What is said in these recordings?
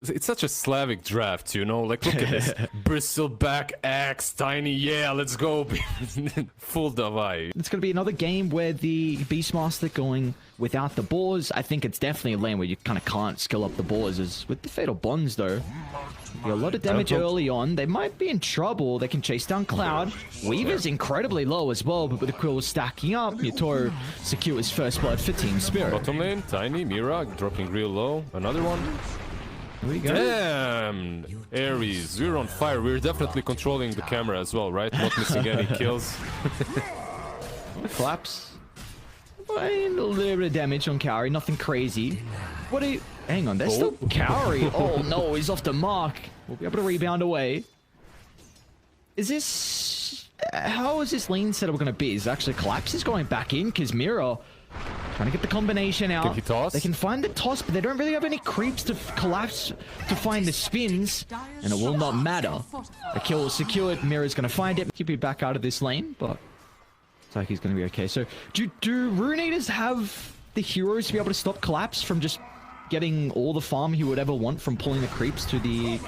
It's such a Slavic draft, you know? Like, look at this. Bristleback, axe, tiny, yeah, let's go. Full davai. It's going to be another game where the Beastmaster going without the boars. I think it's definitely a lane where you kind of can't skill up the boars. As with the Fatal Bonds, though, a lot of damage early on. They might be in trouble. They can chase down Cloud. Weaver's incredibly low as well, but with the Quill stacking up, Yatoro secures first blood for Team Spirit. Bottom lane, tiny, Mira dropping real low. Another one. Here we go. Damn! Ares, we're on fire. We're definitely controlling the camera as well, right? Not missing any kills. Collapse. A little bit of damage on Kaori, nothing crazy. What are you... Hang on, there's still Kaori. Oh no, he's off the mark. We'll be able to rebound away. Is this... How is this lane setup going to be? Is actually Collapse is going back in because Mira... Trying to get the combination out. Can he toss? They can find the toss, but they don't really have any creeps to collapse to find the spins, and it will not matter. A kill is secured. Mira's going to find it. He'll be back out of this lane, but it's like he's going to be okay. So, do Rune Eaters have the heroes to be able to stop Collapse from just getting all the farm he would ever want from pulling the creeps to the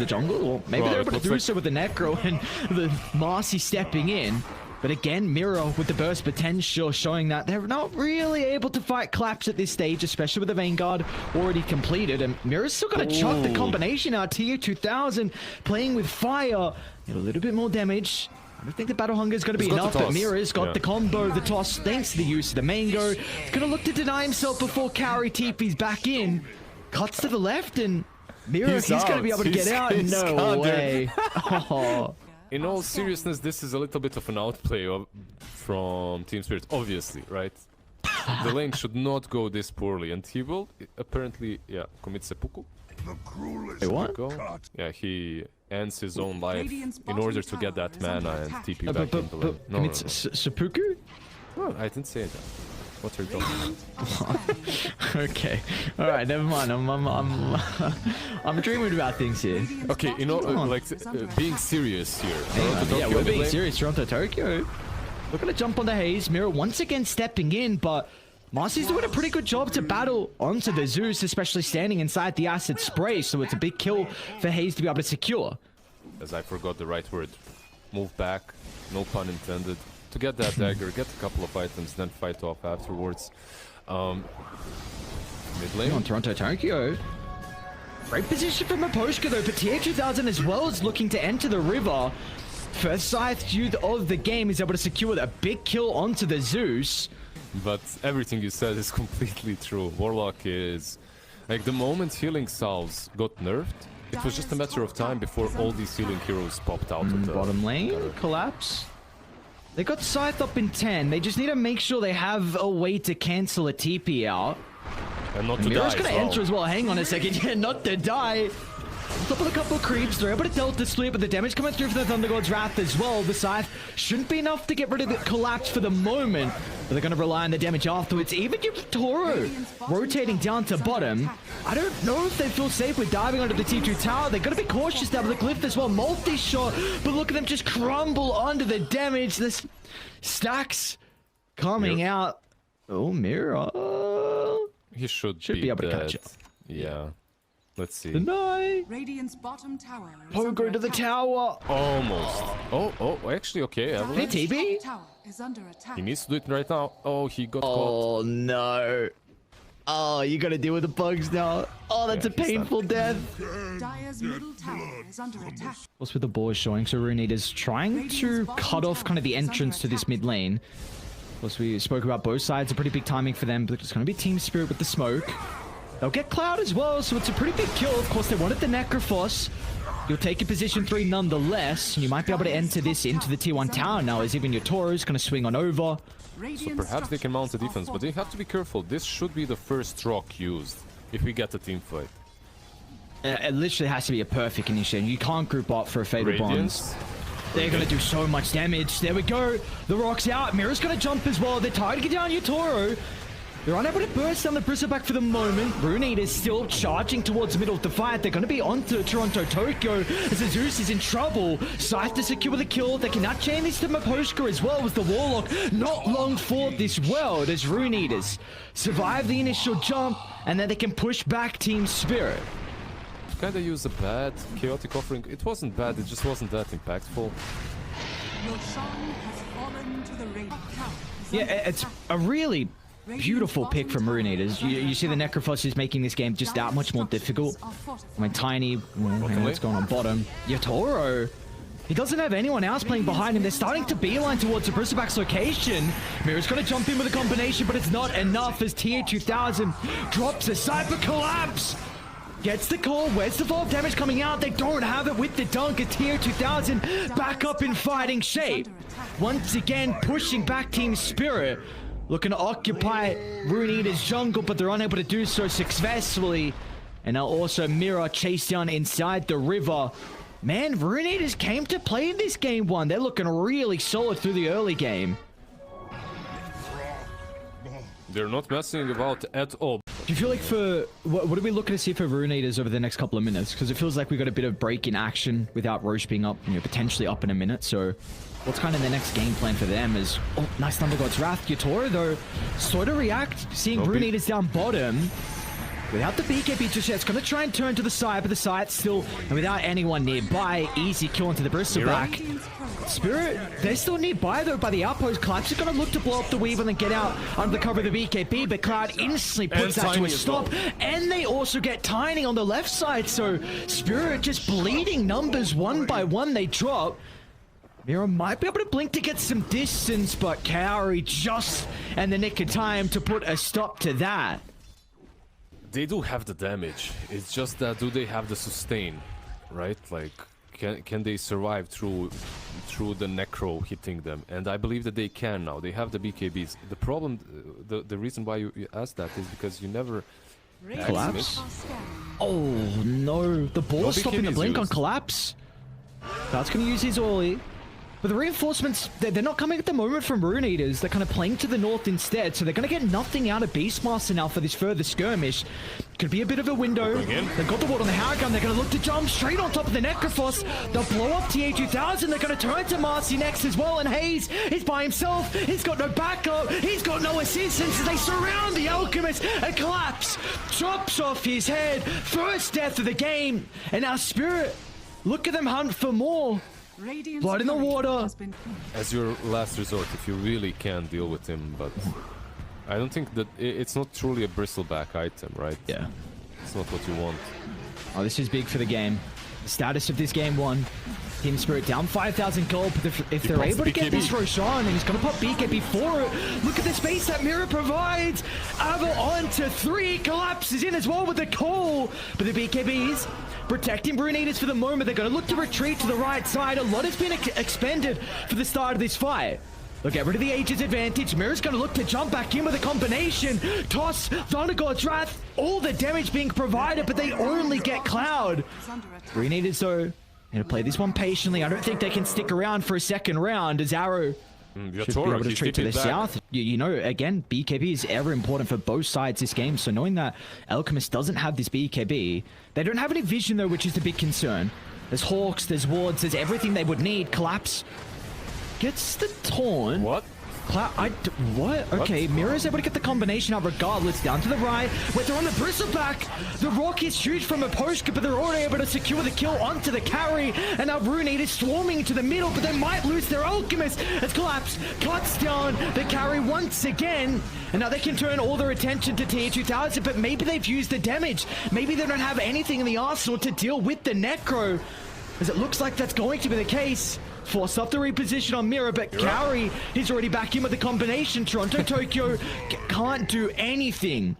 jungle? Or maybe they're able to do so with the Necro and the Marcy stepping in. But again, Mira with the burst potential showing that they're not really able to fight Collapse at this stage, especially with the Vanguard already completed. And Mira's still going to chuck the combination out. Tier 2000 playing with fire. Get a little bit more damage. I don't think the Battle Hunger is going to be enough, but Mira's got the combo, the toss, thanks to the use of the mango. He's going to look to deny himself before Kaori TP's back in. Cuts to the left, and Mira, he's going to be able to get out. No way. Oh. In all seriousness, this is a little bit of an outplay from Team Spirit, obviously, right? The lane should not go this poorly, and he will apparently, commit seppuku. Wait, what? Yeah, he ends his own life in order to get that mana and TP back in the lane. No, seppuku? No, I didn't say that. What are you talking about? Okay. All right, never mind. I'm dreaming about things here. Okay, you know, being serious here. Yeah, we're being serious. Toronto, Tokyo. We're gonna jump on the Haze. Mira once again stepping in, but Marcy's doing a pretty good job to battle onto the Zeus, especially standing inside the acid spray. So it's a big kill for Haze to be able to secure. As I forgot the right word. Move back. No pun intended. To get that dagger, get a couple of items, then fight off afterwards. Mid lane. On Toronto, Tokyo. Great position from Maposhka though, but Tier 2000 as well is looking to enter the river. First Scythe youth of the game is able to secure a big kill onto the Zeus. But everything you said is completely true. Warlock is... Like, the moment healing salves got nerfed, it was just a matter of time before all these healing heroes popped out of the... Bottom lane, Collapse. They got Scythe up in 10. They just need to make sure they have a way to cancel a TP out. And not to Mira's die gonna enter as well. Hang on a second. Yeah, not to die. On top of a couple of creeps, they're able to Delta split, but the damage coming through for the Thunder God's Wrath as well. The Scythe shouldn't be enough to get rid of the Collapse for the moment, but they're going to rely on the damage afterwards. Even if Toro rotating down to bottom, I don't know if they feel safe with diving onto the T2 tower. They're going to be cautious down the cliff as well. Multi-shot, but look at them just crumble under the damage. This stacks coming out. Oh, Mira. He should be able to catch it. Yeah. Let's see. Deny. Radiant's bottom tower. Pogo to the tower. Almost. Oh, actually, okay. Hey, TB? He needs to do it right now. Oh, he got Oh, caught. no. Oh, you gotta deal with the bugs now. Oh, that's a painful death. Dire's middle tower is under attack. What's with the boars showing? So Rune is trying to cut off kind of the entrance to this mid lane. Plus, we spoke about both sides. A pretty big timing for them, but it's gonna be Team Spirit with the smoke. They'll get Cloud as well, so it's a pretty big kill. Of course, they wanted the Necrophos. You'll take a position 3 nonetheless. You might be able to enter this into the tier 1 tower now, as even your Toro's going to swing on over. So perhaps they can mount a defense, but they have to be careful. This should be the first rock used if we get a team fight. It literally has to be a perfect initiation. You can't group up for a Fatal Bonds. They're going to do so much damage. There we go. The rock's out. Mira's going to jump as well. They're targeting down your Toro. They're unable to burst down the Bristleback for the moment. Rune is still charging towards the middle of the fight. They're going to be onto Toronto, Tokyo, as the Zeus is in trouble. Scythe to secure the kill. They cannot chain this to Maposhka as well as the Warlock. Not long fought this world as Rune Eaters survive the initial jump, and then they can push back Team Spirit. kind of used a bad chaotic offering. It wasn't bad, it just wasn't that impactful. Roshan has fallen to the Radiant Tower. Yeah, it's a really beautiful pick from Rune Eaters. You see the Necrophos is making this game just that much more difficult. I mean, Tiny, what's going on bottom? Yatoro, he doesn't have anyone else playing behind him. They're starting to beeline towards the Bristleback's location. Mira's going to jump in with a combination, but it's not enough as TA2000 drops a Cyber Collapse. Gets the call. Where's the vault damage coming out? They don't have it with the dunk. At TA2000 back up in fighting shape. Once again, pushing back Team Spirit. Looking to occupy Rune Eater's jungle, but they're unable to do so successfully. And now also Mira chased down inside the river. Man, Rune Eaters came to play in this game one. They're looking really solid through the early game. They're not messing about at all. Do you feel like for... What are we looking to see for Rune Eaters over the next couple of minutes? Because it feels like we got a bit of break in action without Roche being up, potentially up in a minute. So what's kind of the next game plan for them is... Oh, nice Thunder God's Wrath. Yatoro, though, sort of react, seeing Rune Eaters down bottom. Without the BKB just yet, it's going to try and turn to the side, but the side still, and without anyone nearby, easy kill into the Bristleback. Spirit, they're still nearby though by the outpost. Collapse is going to look to blow up the weave and then get out under the cover of the BKB, but Cloud instantly puts that to a stop. And they also get Tiny on the left side, so Spirit just bleeding numbers one by one they drop. Mira might be able to blink to get some distance, but Kaori just in the nick of time to put a stop to that. They do have the damage. It's just that do they have the sustain, right? Like, can they survive through the Necro hitting them? And I believe that they can now. They have the BKBs. The problem, the reason why you asked that is because you never Collapse. Oh no! The ball is stopping the blink on Collapse. That's going to use his Oli. But the reinforcements, they're not coming at the moment from Rune Eaters. They're kind of playing to the north instead. So they're going to get nothing out of Beastmaster now for this further skirmish. Could be a bit of a window. They've got the ward on the Howard Gun. They're going to look to jump straight on top of the Necrophos. They'll blow up TA2000. They're going to turn to Marcy next as well. And Hayes is by himself. He's got no backup. He's got no assistance as they surround the Alchemist. And Collapse chops off his head. First death of the game. And now Spirit, look at them hunt for more. Blood in the water. As your last resort, if you really can deal with him, but I don't think that it's not truly a bristleback item, right? Yeah. It's not what you want. Oh, this is big for the game. The status of this game one. Team Spirit down 5,000 gold, but if they're able to get this Roshan, and he's going to pop BKB for it. Look at the space that Mira provides. Ava on to 3. Collapses in as well with the call. But the BKBs protecting Rune Eaters for the moment. They're going to look to retreat to the right side. A lot has been expended for the start of this fight. They'll get rid of the Aegis advantage. Mira's going to look to jump back in with a combination. Toss, Thunder God's Wrath. All the damage being provided, but they only get Cloud. Rune Eaters, though, going to play this one patiently. I don't think they can stick around for a second round as Arrow should be able to retreat to the south. You know, again, BKB is ever important for both sides this game. So knowing that Alchemist doesn't have this BKB, they don't have any vision though, which is the big concern. There's Hawks, there's wards, there's everything they would need. Collapse gets the taunt. What? What? Okay, Mira's able to get the combination out regardless. Down to the right, where they're on the Bristleback. The rock is huge from a post, but they're already able to secure the kill onto the carry. And now Rune is swarming into the middle, but they might lose their Alchemist. As Collapse cuts down the carry once again. And now they can turn all their attention to TA2000, but maybe they've used the damage. Maybe they don't have anything in the arsenal to deal with the Necro. As it looks like that's going to be the case. Force up the reposition on Mira, but Kaori is already back in with the combination. Toronto Tokyo can't do anything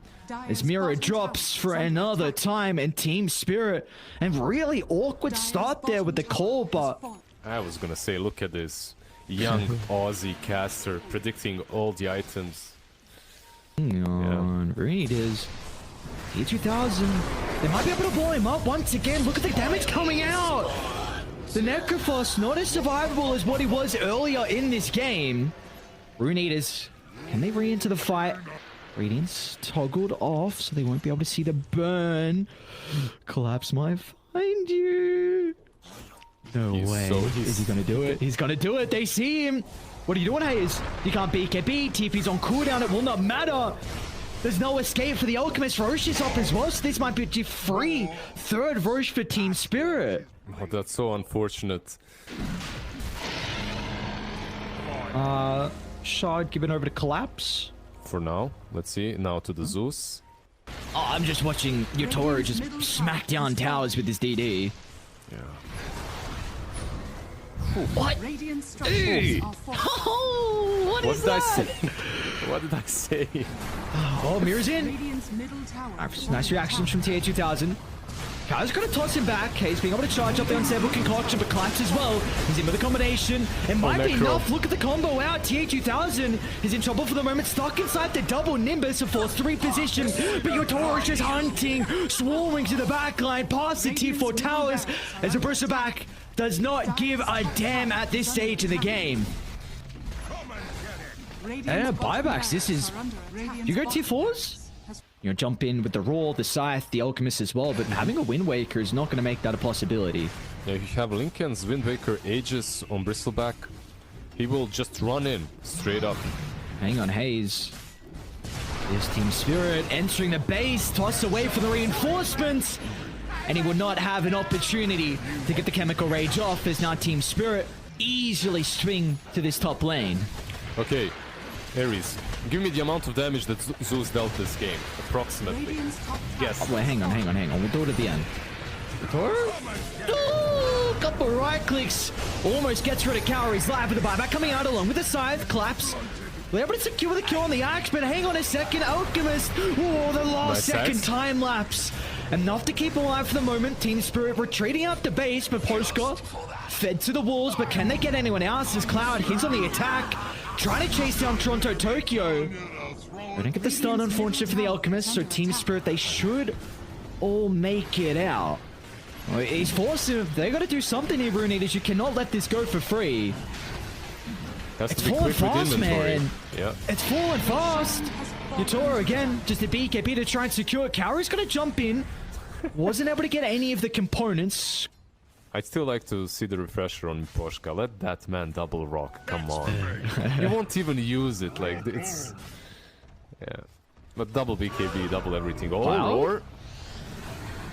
as Mira drops for another time, and Team Spirit, and really awkward start there with the call, but I was gonna say, look at this young Aussie caster predicting all the items. Reed is E2000. They might be able to blow him up once again. Look at the damage coming out. The Necrophos, not as survivable as what he was earlier in this game. Rune Eaters, can they re-enter the fight? Radiance toggled off, so they won't be able to see the burn. Collapse might find you. No way. Is he going to do it? He's going to do it. They see him. What are you doing, Hayes? You can't BKB. TP's on cooldown. It will not matter. There's no escape for the Alchemist. Roche is up as well, so this might be a free third Roche for Team Spirit. Oh, that's so unfortunate. Shard given over to Collapse. For now, let's see. Now to the Zeus. Oh, I'm just watching Yotoro just smack down towers with his DD. Yeah. What? Radiant Hey! structures are fortified. Oh, what What is did I that? say? What did I say? Oh, Mirror's in. Radiant's middle tower. Nice reactions from TA2000. Kyle's gonna toss him back. He's being able to charge up the unstable concoction, but Collapse as well. He's in with a combination. It might be Necro. enough. Look at the combo out. TA2000 is in trouble for the moment. Stuck inside the double Nimbus, a force 3 position. But Yotoro is just hunting, swarming to the backline, past the T4 towers. As a burster back does not give a damn at this stage in the game. Radiant's buybacks. This is. are under attack. You go T4s? You know, jump in with the Roar, the Scythe, the Alchemist as well, but having a Wind Waker is not going to make that a possibility. Yeah, you have Lincoln's Wind Waker Aegis on Bristleback. He will just run in straight up. Hang on, Haze. This Team Spirit entering the base, toss away for the reinforcements, and he will not have an opportunity to get the Chemical Rage off as now Team Spirit easily swing to this top lane. Okay, Ares, give me the amount of damage that Zeus dealt this game, approximately. Radiant's top Yes. Oh, wait, hang on. We'll do it at the end. Oh, couple right clicks. Almost gets rid of Cowrie's life with the buyback coming out along with the Scythe. Collapse. They're able to secure the kill on the Axe, but hang on a second. Alchemist. Oh, the last Nice second axe. time lapse. Enough to keep alive for the moment. Team Spirit retreating out the base, but Postcard fed to the walls. But can they get anyone else? As Cloud hits on the attack, trying to chase down Toronto Tokyo. They don't get the stun, unfortunately, for the Alchemist. So Team Spirit, they should all make it out. Well, he's forced him. They got to do something here, Rune. You cannot let this go for free. Has It's to be falling quick with fast, inventory. man. Yeah. It's falling fast. Yotoro again, just a BKB to try and secure it. Kaori's going to jump in. Wasn't able to get any of the components. I'd still like to see the refresher on Poshka. Let that man double rock. Come on. He won't even use it. Like, it's... Yeah. But double BKB, double everything. Oh, Wow. Roar.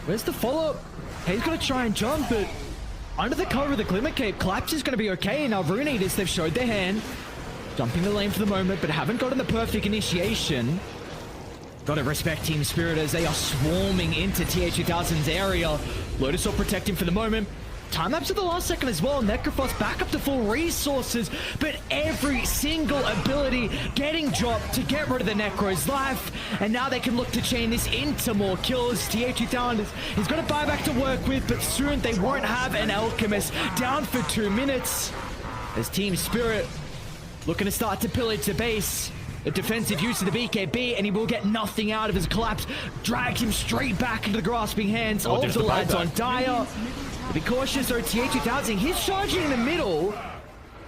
Where's the follow-up? He's going to try and jump, but under the cover of the Glimmer Cape, Collapse is going to be okay. Now, Rune Eaters, they've showed their hand. Jumping the lane for the moment, but haven't gotten the perfect initiation. Gotta respect Team Spirit as they are swarming into TA2000's area. Lotus will protect him for the moment. Time lapse at the last second as well. Necrophos back up to full resources, but every single ability getting dropped to get rid of the Necro's life. And now they can look to chain this into more kills. TA2000 is got a buyback to work with, but soon they won't have an Alchemist. Down for 2 minutes as Team Spirit looking to start to pillage the base. A defensive use of the BKB, and he will get nothing out of his Collapse. Drags him straight back into the grasping hands of there's the the lads on buyback. Dire. Be cautious, though, TA2000, he's charging in the middle.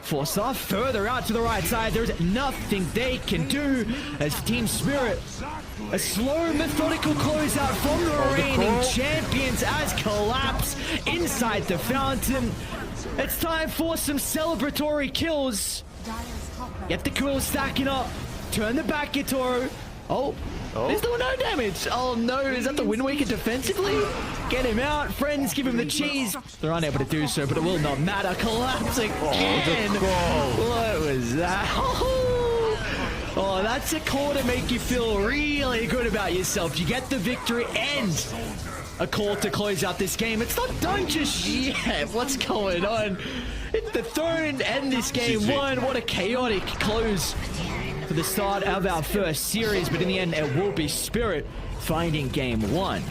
Force off further out to the right side. There's nothing they can do as Team Spirit. A slow, methodical closeout from the reigning champions as Collapse inside the fountain. It's time for some celebratory kills. Dire's top tower. Get the cool stacking up. Turn the back, Yotoro. Oh, there's no damage. Oh no, is that the Wind Waker defensively? Get him out. Friends, give him the cheese. They're unable to do so, but it will not matter. Collapsing again. What was that? Oh, that's a call to make you feel really good about yourself. You get the victory and a call to close out this game. It's not done just yet. What's going on? It's the third and this game GG. won. What a chaotic close for the start of our first series, but in the end it will be Spirit finding game one.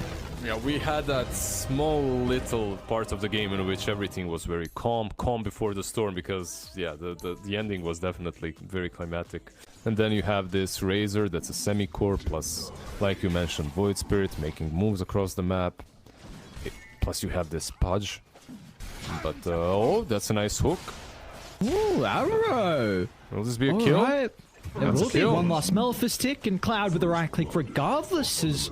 Yeah, we had that small little part of the game in which everything was very calm before the storm, because yeah, the ending was definitely very climatic. And then you have this Razor that's a semi-core, plus, like you mentioned, Void Spirit making moves across the map. Plus you have this Pudge. But oh, that's a nice hook. Ooh, arrow. Will this be a All kill? right. There That's will a be kill. one last Malefice tick and Cloud with the right click regardless as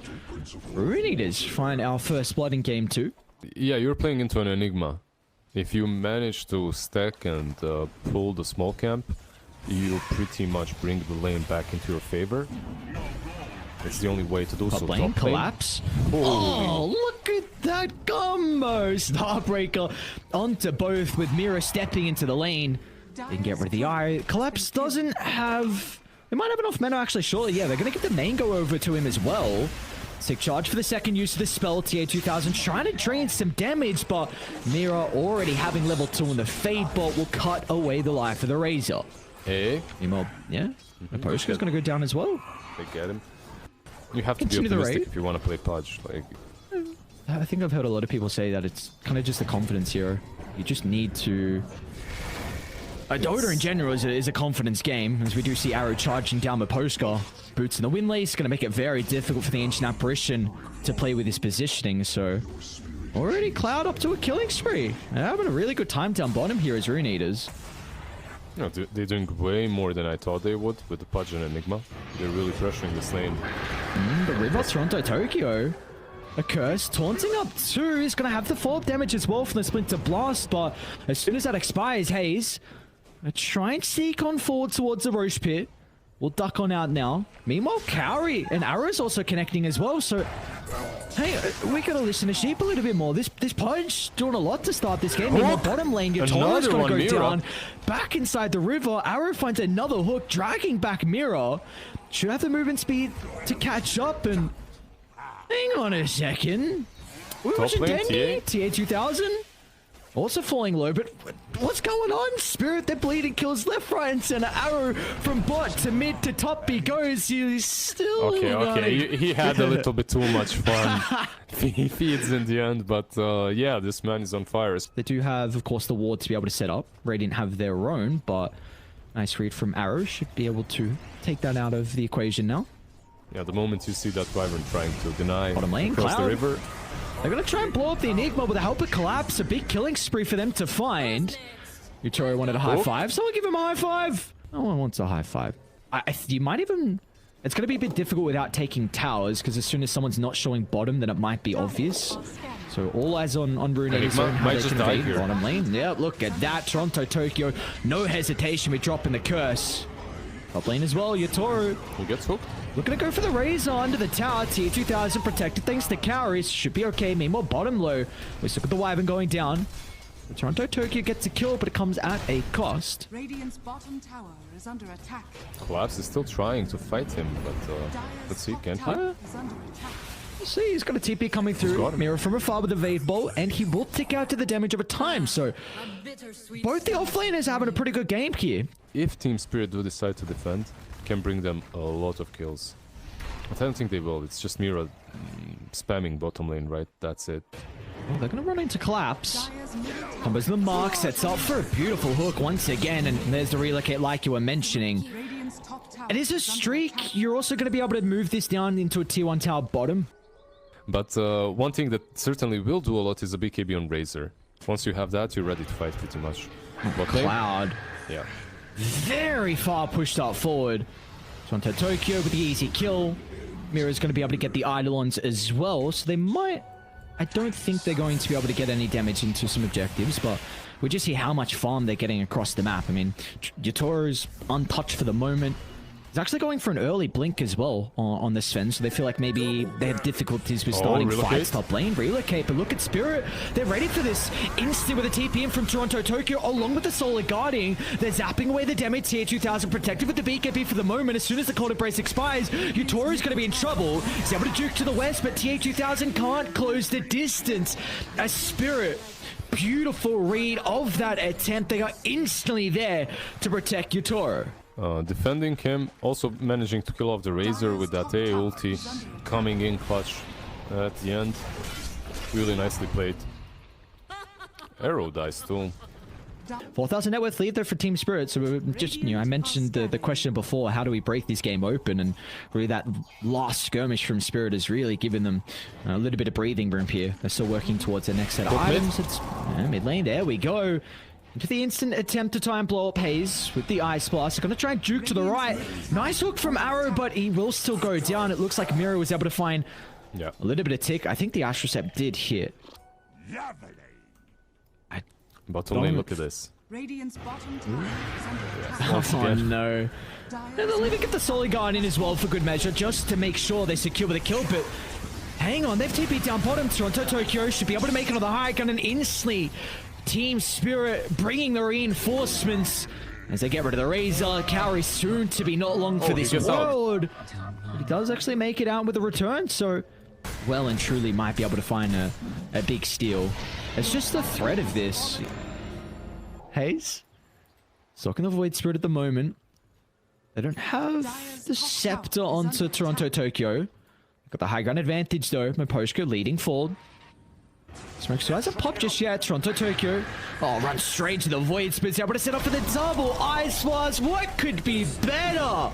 Rune Eaters find our first blood in game two. Yeah, you're playing into an Enigma. If you manage to stack and pull the small camp, you pretty much bring the lane back into your favor. It's the only way to do so. Top lane, collapse. Oh, look at that combo! Starbreaker onto both with Mira stepping into the lane. They can get rid of the eye. Collapse doesn't have... They might have enough mana actually, surely. Yeah, they're going to get the mango over to him as well. Sick charge for the second use of the spell. TA2000 trying to drain some damage, but Mira already having level 2 and the Fade Bolt will cut away the life of the Razor. Hey. Meanwhile, yeah, the Posker's going to go down as well. They get him. You have to Continue be the optimistic raid. if you want to play Pudge. Like, I think I've heard a lot of people say that it's kind of just a confidence hero. You just need to... Dota in general is a confidence game, as we do see Arrow charging down the Postka. Boots in the Windlace, going to make it very difficult for the Ancient Apparition to play with his positioning, so... Already Cloud up to a killing spree. They're having a really good time down bottom here as Rune Eaters. you know, they're doing way more than I thought they would with the Pudge and Enigma. They're really pressuring this lane. The River Toronto Tokyo. A curse, taunting up 2 is going to have the follow-up damage as well from the Splinter Blast, but as soon as that expires, Hayes, try and sneak on forward towards the Roche Pit. We'll duck on out now. Meanwhile, Cowrie and Arrow's also connecting as well, so... Hey, we gotta listen to Sheep a little bit more. This Pudge doing a lot to start this game. Meanwhile, bottom lane, your Toro's gonna go down. Back inside the river, Arrow finds another hook, dragging back Mira. Should have the movement speed to catch up, and... Hang on a second. We were Dendy, TA2000. Also falling low, but what's going on? Spirit, they're bleeding, kills left, right, and center. Arrow from bot to mid to top he goes. He's still... Okay. He had a little bit too much fun. He feeds in the end, but yeah, this man is on fire. They do have, of course, the ward to be able to set up. Radiant have their own, but nice read from Arrow. Should be able to take that out of the equation now. Yeah, the moment you see that Wyvern trying to deny bottom lane, across Cloud. the river... They're going to try and blow up the Enigma with the help of Collapse. A big killing spree for them to find. Utoro wanted a high five. Someone give him a high five. No one wants a high five. You might even... It's going to be a bit difficult without taking towers, because as soon as someone's not showing bottom, then it might be obvious. So all eyes on Rune and how they can invade bottom lane. Yeah, look at that. Toronto, Tokyo. No hesitation with dropping the curse. Top lane as well. Utoro. He gets hooked. Looking to go for the Razor under the tower. T2000 protected thanks to Cowries. Should be okay. Meanwhile, bottom low. Let's look at the Wyvern going down. The Toronto Tokyo gets a kill, but it comes at a cost. Radiant's bottom tower is under attack. Collapse is still trying to fight him, but let's see, can't he? Is under attack. See, he's got a TP coming through. Mirror from afar with the Vade Bolt, and he will tick out to the damage over time. So, both the offlaners having a pretty good game here. If Team Spirit do decide to defend, can bring them a lot of kills. But I don't think they will. It's just Mira spamming bottom lane, right? That's it. Oh, they're going to run into Collapse. Combos the mark, sets up for a beautiful hook once again, and there's the relocate like you were mentioning. It is a streak. You're also going to be able to move this down into a tier 1 tower bottom. But one thing that certainly will do a lot is a BKB on Razor. Once you have that, you're ready to fight pretty much. Cloud. Yeah. Very far pushed up forward. Toronto Tokyo with the easy kill. Mira's going to be able to get the Eidolons as well, so they might... I don't think they're going to be able to get any damage into some objectives, but we just see how much farm they're getting across the map. I mean, Yatoro's untouched for the moment. He's actually going for an early blink as well on the Sven, so they feel like maybe they have difficulties with starting fights top lane. Relocate, but look at Spirit. They're ready for this. Instant with a TP in from Toronto Tokyo, along with the Solar Guarding. They're zapping away the damage. TA2000 protected with the BKB for the moment. As soon as the Cold Embrace expires, Utoro's going to be in trouble. He's able to juke to the west, but TA2000 can't close the distance. A Spirit... Beautiful read of that attempt. They are instantly there to protect Utoro. Defending him, also managing to kill off the Razor with that A ulti, coming in clutch at the end. Really nicely played. Arrow dies too. 4,000 net worth lead there for Team Spirit. So just, you know, I mentioned the question before, how do we break this game open? And really that last skirmish from Spirit has really given them a little bit of breathing room here. They're still working towards their next set of items. It's mid lane, there we go. Into the instant attempt to try and blow up Hayes with the Ice Blast. Going to try and juke to the right. Nice hook from Arrow, but he will still go down. It looks like Mira was able to find a little bit of tick. I think the Astrocep did hit. Bottom lane, look at this. Radiant's bottom tower is under attack. Once Oh again. no. And they'll even get the Solar Guard in as well for good measure, just to make sure they secure the kill, but hang on, they've TP'd down bottom. Toronto Tokyo should be able to make another high gun, and instantly Team Spirit bringing the reinforcements as they get rid of the Razor. Cowrie soon to be not long for Oh, he this gets out. world. But he does actually make it out with a return, so well and truly might be able to find a big steal. It's just the threat of this. Hayes? Stalking the Void Spirit at the moment. They don't have the Scepter onto Toronto Tokyo. Got the high gun advantage though. Maposhka leading forward. Smoke still hasn't popped just yet. Toronto Tokyo. Oh, run straight to the Void Spirit. Able to set up for the double Ice Blast. What could be better?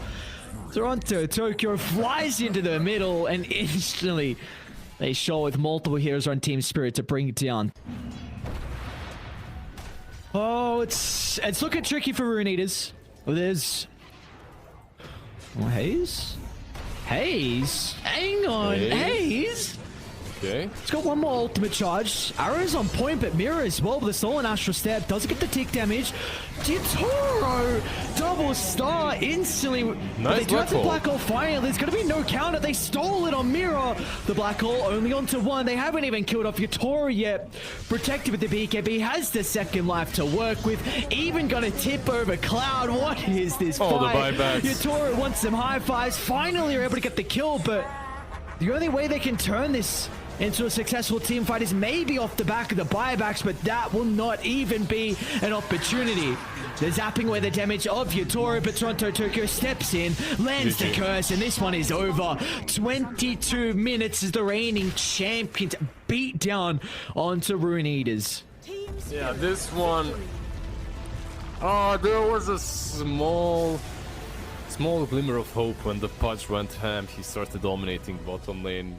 Toronto Tokyo flies into the middle and instantly they show with multiple heroes on Team Spirit to bring it down. Oh, it's looking tricky for Rune Eaters. Oh, there's... Oh, Hayes? Hayes? Hang on, Hayes? Okay. It's got one more ultimate charge. Arrow's on point, but Mira as well with the Soul and Astral Step. Doesn't get the tick damage. Toro double star instantly. But they do have the black hole finally. There's going to be no counter. They stole it on Mira. The black hole only onto one. They haven't even killed off Yatoro yet. Protected with the BKB. Has the second life to work with. Even going to tip over Cloud. What is this fight? The buybacks. Yatoro wants some high fives. Finally are able to get the kill, but the only way they can turn this into a successful team fight is maybe off the back of the buybacks, but that will not even be an opportunity. They're zapping away the damage of Yatoro, but Toronto Tokyo steps in, lands the curse, and this one is over. 22 minutes as the reigning champions beat down onto Rune Eaters. Yeah, this one... Oh, there was a small glimmer of hope when the Pudge went ham. He started dominating bottom lane.